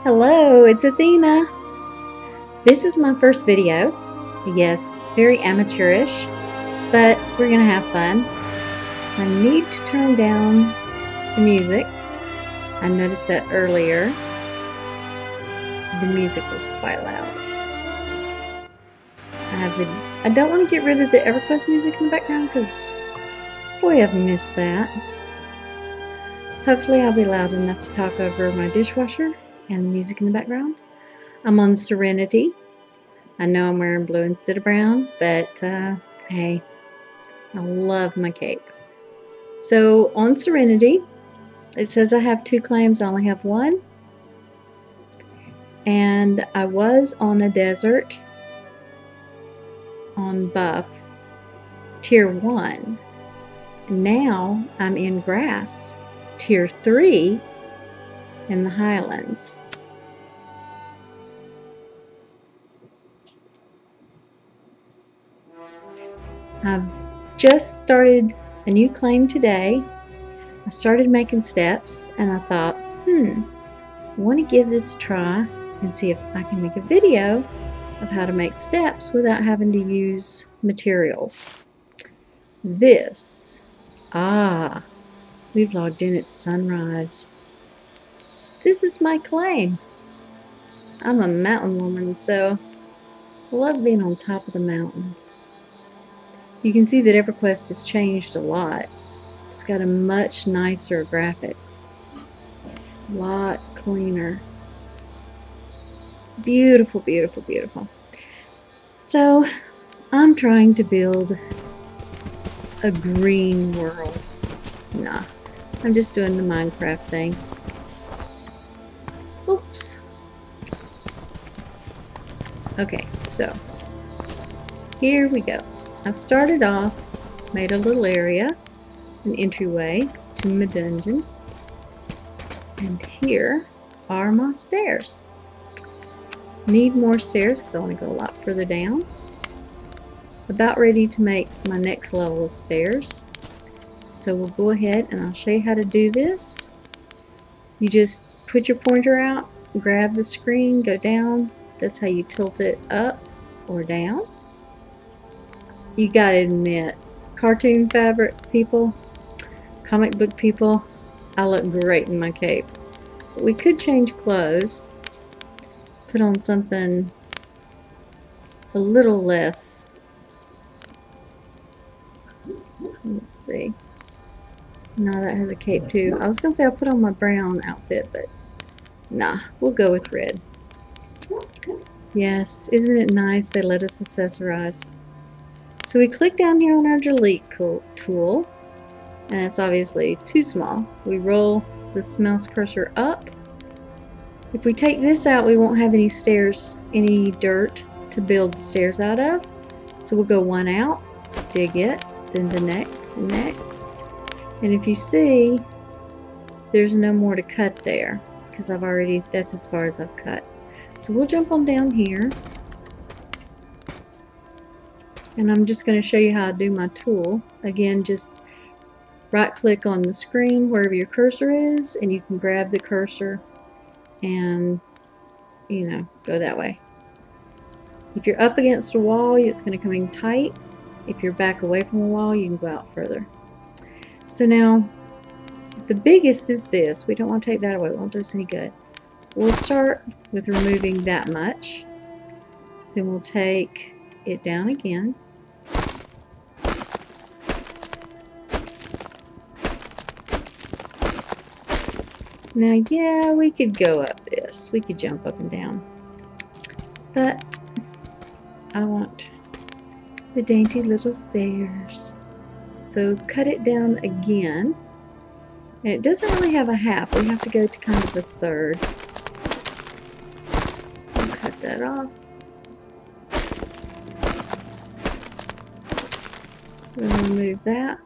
Hello, it's Athena. This is my first video. Yes, very amateurish, but we're gonna have fun. I need to turn down the music. I noticed that earlier. The music was quite loud. I don't want to get rid of the EverQuest music in the background because, boy, I've missed that. Hopefully I'll be loud enough to talk over my dishwasher and the music in the background. I'm on Serenity. I know I'm wearing blue instead of brown, but hey, I love my cape. So on Serenity, it says I have 2 claims. I only have 1. And I was on a desert on Buff, Tier 1. Now I'm in grass, Tier 3 in the Highlands. I've just started a new claim today. I started making steps and I thought, I want to give this a try and see if I can make a video of how to make steps without having to use materials. This, we've logged in at sunrise. This is my claim. I'm a mountain woman, so I love being on top of the mountains. You can see that EverQuest has changed a lot. It's got a much nicer graphics. A lot cleaner. Beautiful, beautiful, beautiful. So, I'm trying to build a green world. Nah, I'm just doing the Minecraft thing. Oops. Okay, so here we go. I've started off, made a little area, an entryway to my dungeon, and here are my stairs. Need more stairs because I want to go a lot further down. About ready to make my next level of stairs. So we'll go ahead and I'll show you how to do this. You just put your pointer out, grab the screen, go down. That's how you tilt it up or down. You gotta admit, cartoon fabric people, comic book people, I look great in my cape. We could change clothes. Put on something a little less. Let's see. No, that has a cape too. I was going to say I'll put on my brown outfit, but nah, we'll go with red. Yes, isn't it nice they let us accessorize? So we click down here on our delete tool, and it's obviously too small. We roll this mouse cursor up. If we take this out, we won't have any stairs, any dirt to build the stairs out of. So we'll go 1 out, dig it, then the next. And if you see, there's no more to cut there because that's as far as I've cut. So we'll jump on down here. And I'm just going to show you how to do my tool. Again, just right click on the screen wherever your cursor is, and you can grab the cursor and, you know, go that way. If you're up against a wall, it's going to come in tight. If you're back away from a wall, you can go out further. So now, the biggest is this. We don't want to take that away. It won't do us any good. We'll start with removing that much. Then we'll take it down again. Now, yeah, we could go up this. We could jump up and down. But I want the dainty little stairs. So cut it down again. And it doesn't really have a half. We have to go to kind of a third. We'll cut that off. We'll remove that.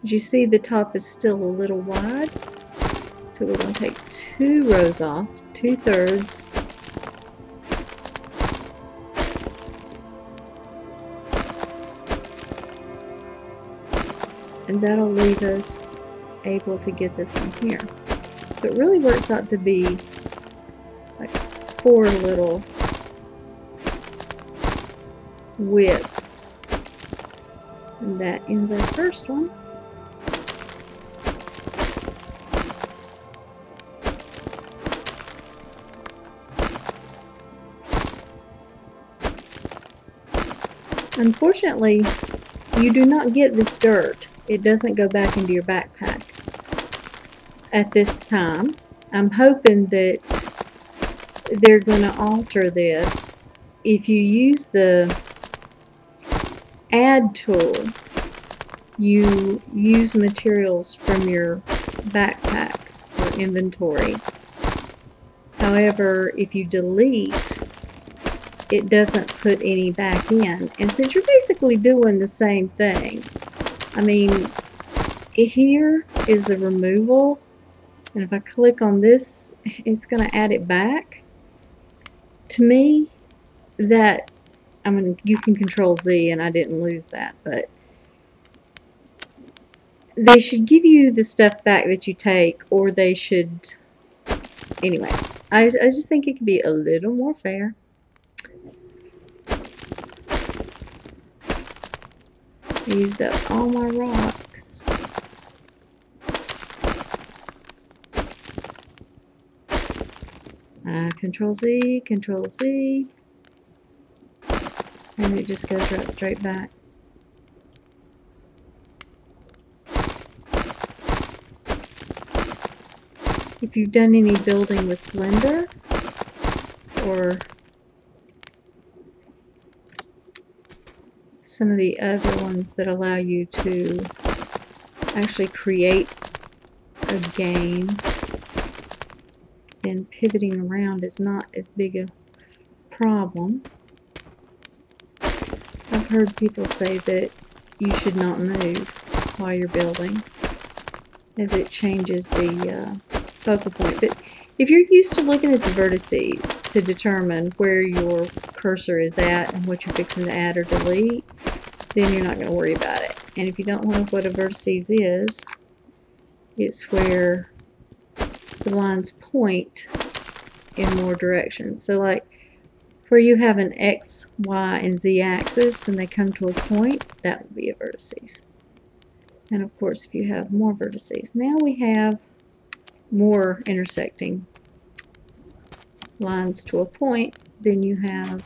As you see, the top is still a little wide. So we're going to take 2 rows off, 2/3. And that'll leave us able to get this one here. So it really works out to be 4 little widths. And that ends our first one. Unfortunately, you do not get this dirt. It doesn't go back into your backpack at this time. I'm hoping that they're going to alter this. If you use the add tool, you use materials from your backpack or inventory. However, if you delete, it doesn't put any back in. And since you're basically doing the same thing, I mean, here is the removal, and if I click on this, it's going to add it back. To me, that, I mean, you can control Z and I didn't lose that, but they should give you the stuff back that you take, or they should, anyway, I just think it could be a little more fair. I used up all my rocks. Control Z, and it just goes right straight back. If you've done any building with Blender, or some of the other ones that allow you to actually create a game, then pivoting around is not as big a problem. I've heard people say that you should not move while you're building, as it changes the focal point. But if you're used to looking at the vertices to determine where your cursor is at and what you're fixing to add or delete, then you're not going to worry about it. And if you don't know what a vertices is, it's where the lines point in more directions. So like where you have an X, Y, and Z axis and they come to a point, that would be a vertices. And of course, if you have more vertices, now we have more intersecting lines to a point, then you have,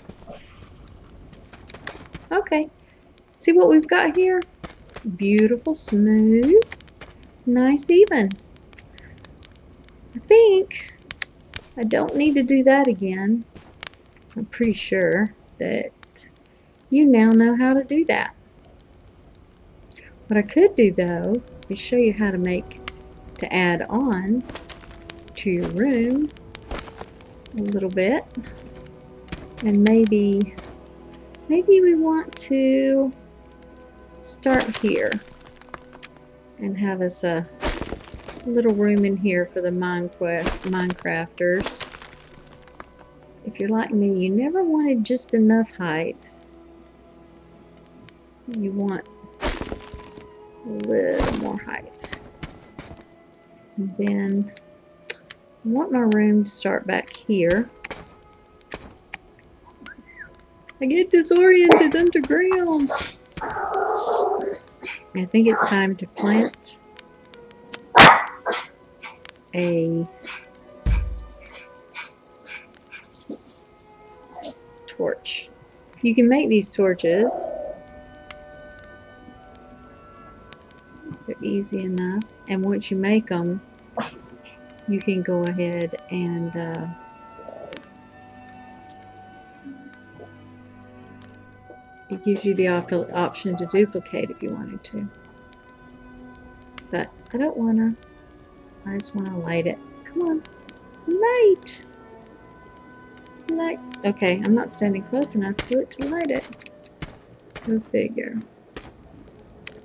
okay, see what we've got here? Beautiful, smooth, nice, even. I think I don't need to do that again. I'm pretty sure that you now know how to do that. What I could do though is show you how to add on to your room a little bit, and maybe we want to start here and have us a little room in here for the Minecrafters. If you're like me, you never wanted just enough height. You want a little more height. And then I want my room to start back here. I get disoriented underground. I think it's time to plant a torch. You can make these torches. They're easy enough. And once you make them, you can go ahead and it gives you the option to duplicate if you wanted to. But I don't want to. I just want to light it. Come on. Light! Light. Okay, I'm not standing close enough to it to light it. Go figure.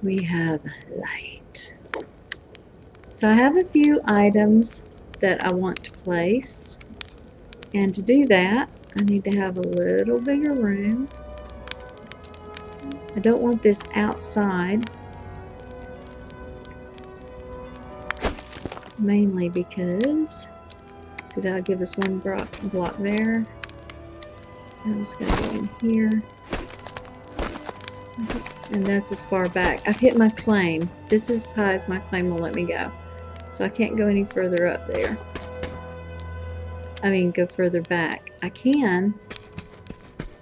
We have light. So I have a few items that I want to place. And to do that, I need to have a little bigger room. I don't want this outside, mainly because, So that'll give us one block there. I'm just going to go in here. And that's as far back. I've hit my claim. This is as high as my claim will let me go. So I can't go any further up there. I mean, go further back. I can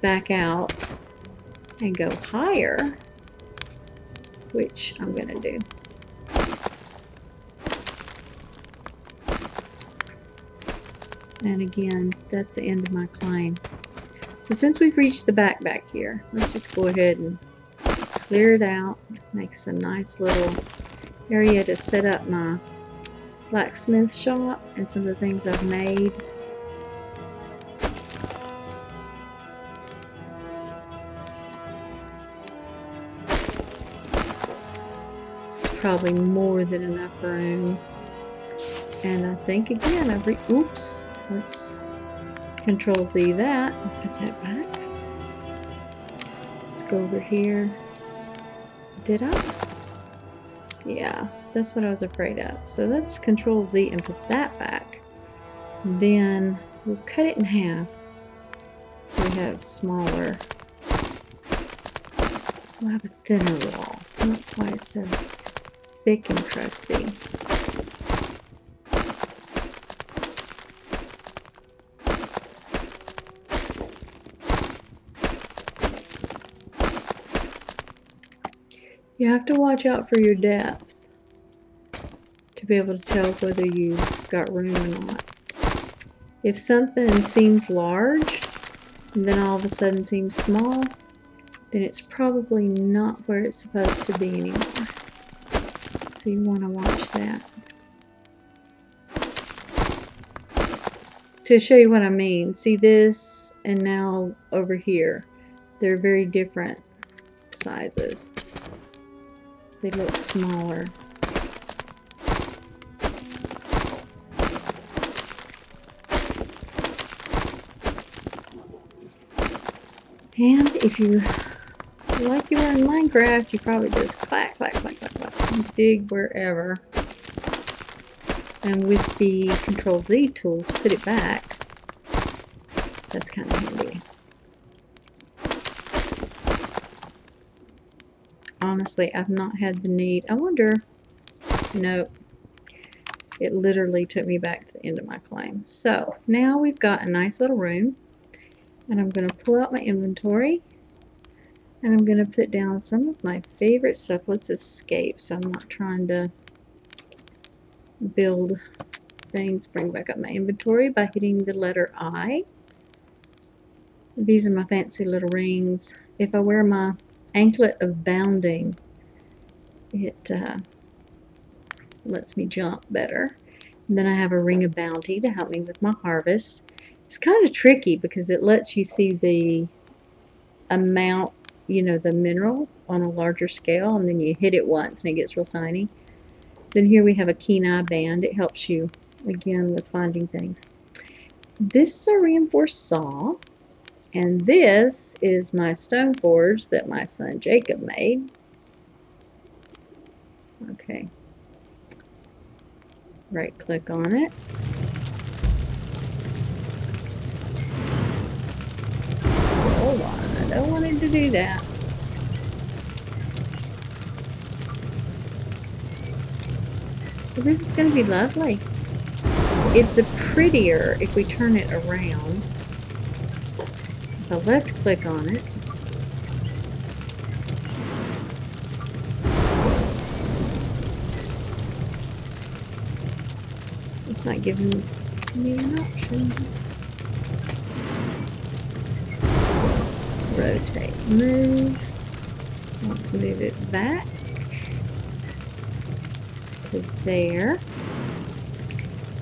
back out and go higher, which I'm going to do. And again, that's the end of my claim. So since we've reached the back here, let's just go ahead and clear it out. Makes a nice little area to set up my blacksmith shop and some of the things I've made. This is probably more than enough room. And I think again oops, let's Control Z that and put that back. Let's go over here. Did I? Yeah, that's what I was afraid of. So let's Control Z and put that back. Then we'll cut it in half so we have smaller. We'll have a thinner wall, not quite so thick and crusty. You have to watch out for your depth to be able to tell whether you've got room or not. If something seems large and then all of a sudden seems small, then it's probably not where it's supposed to be anymore. So you want to watch that. To show you what I mean, see this and now over here, they're very different sizes. They look smaller. And if you, like you were in Minecraft, you probably just clack, clack, clack, clack, clack, and dig wherever. And with the Control Z tools, put it back. That's kind of handy. Honestly, I've not had the need. I wonder, nope. It literally took me back to the end of my claim. So now we've got a nice little room. And I'm going to pull out my inventory. And I'm going to put down some of my favorite stuff. Let's escape so I'm not trying to build things. Bring back up my inventory by hitting the letter I. These are my fancy little rings. If I wear my anklet of bounding, it lets me jump better. And then I have a ring of bounty to help me with my harvest. It's kind of tricky because it lets you see the amount, you know, the mineral on a larger scale, and then you hit it once and it gets real shiny. Then here we have a keen eye band. It helps you again with finding things. This is a reinforced saw. And this is my stone forge that my son Jacob made. Okay. Right click on it. Hold on, I don't want it to do that. Well, this is going to be lovely. It's prettier if we turn it around. If I left click on it, it's not giving me an option. Rotate, move. I want to move it back to there.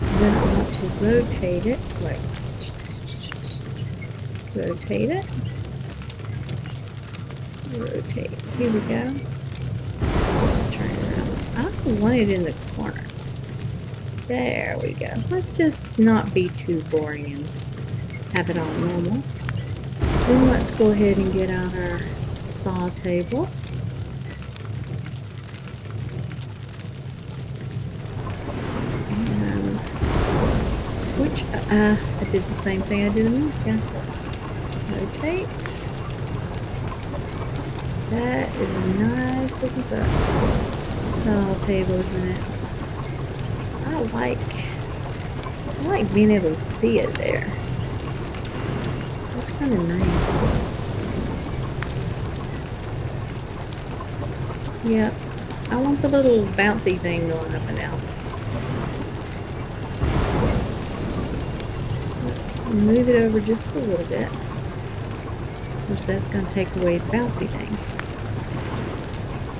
Then I want to rotate it. Wait. Rotate it. Rotate. Here we go. Just turn it around. I don't want it in the corner. There we go. Let's just not be too boring and have it all normal. Then let's go ahead and get out our saw table. And switch up. I did the same thing I did in this guy. Rotate. That is a nice looking setup. Oh, table, isn't it? I like being able to see it there. That's kind of nice. Yep. I want the little bouncy thing going up and down. Let's move it over just a little bit. Of course, that's going to take away the bouncy thing.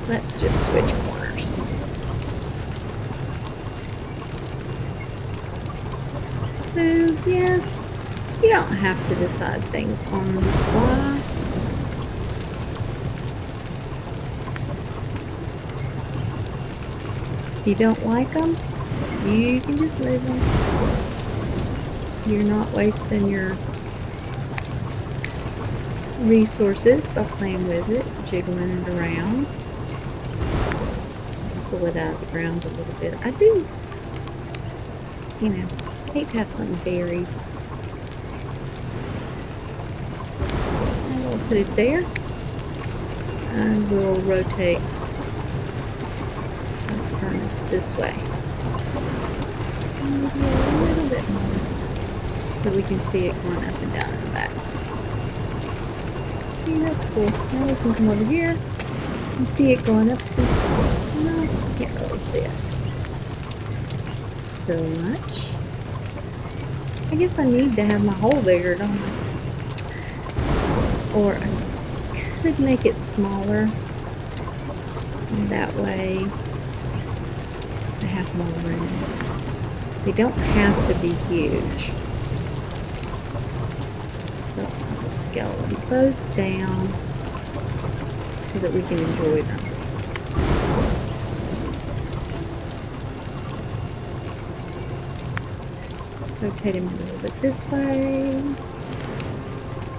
Let's just switch corners. So, yeah, you don't have to decide things on the fly. If you don't like them, you can just move them. You're not wasting your resources by playing with it, jiggling it around. Let's pull it out of the ground a little bit. I do, you know, hate to have something buried. And we'll put it there. And we'll rotate the furnace this way. Maybe a little bit more so we can see it going up and down in the back. See, that's cool. Now we can come over here and see it going up. No, can't really see it so much. I guess I need to have my hole bigger, don't I? Or I could make it smaller. And that way I have more room. They don't have to be huge. So I'll just scale them both down so that we can enjoy them. Rotate him a little bit this way.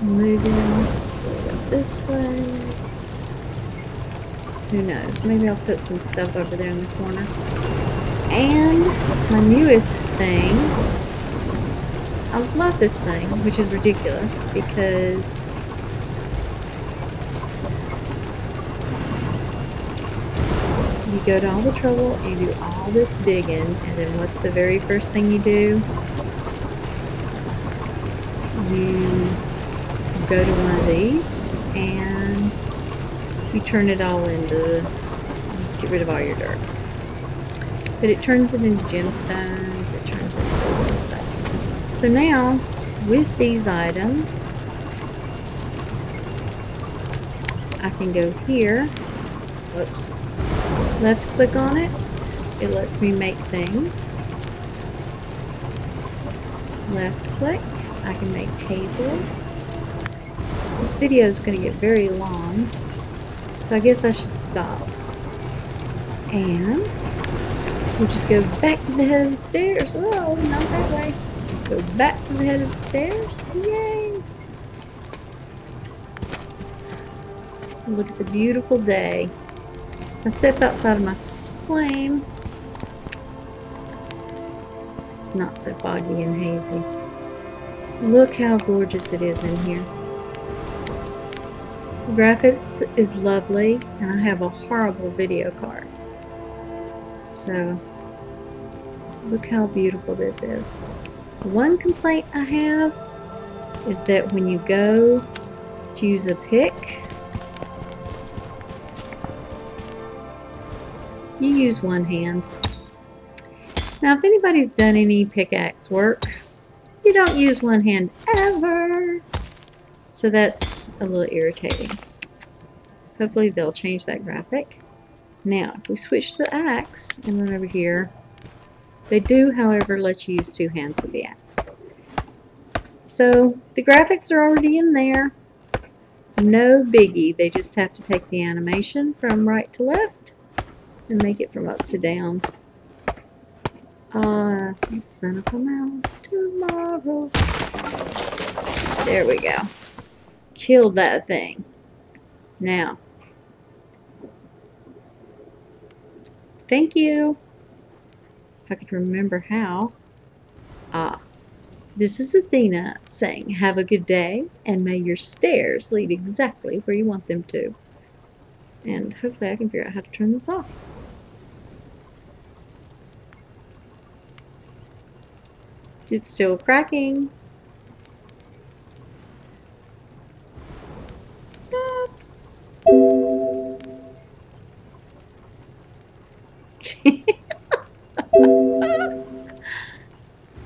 Move him a little bit this way. Who knows? Maybe I'll put some stuff over there in the corner. And my newest thing, I love this thing, which is ridiculous because you go to all the trouble and you do all this digging, and then what's the very first thing you do? You go to one of these and you turn it all into, get rid of all your dirt. But it turns it into gemstones, it turns it into all this stuff. So now, with these items, I can go here, whoops, left click on it, it lets me make things. Left click, I can make tables. This video is going to get very long, so I guess I should stop. And we'll just go back to the head of the stairs. Oh, not that way. Go back to the head of the stairs. Yay! Look at the beautiful day. I step outside of my flame. It's not so foggy and hazy. Look how gorgeous it is in here. The graphics is lovely, and I have a horrible video card. So, look how beautiful this is. One complaint I have is that when you go to use a pick, you use one hand. Now, if anybody's done any pickaxe work, you don't use one hand ever. So that's a little irritating. Hopefully they'll change that graphic. Now, if we switch to the axe and run over here, they do, however, let you use two hands with the axe. So the graphics are already in there. No biggie. They just have to take the animation from right to left and make it from up to down. Son of a mouse tomorrow. There we go. Killed that thing. Now, thank you. If I could remember how. This is Athena saying, have a good day, and may your stairs lead exactly where you want them to. And hopefully I can figure out how to turn this off. It's still cracking.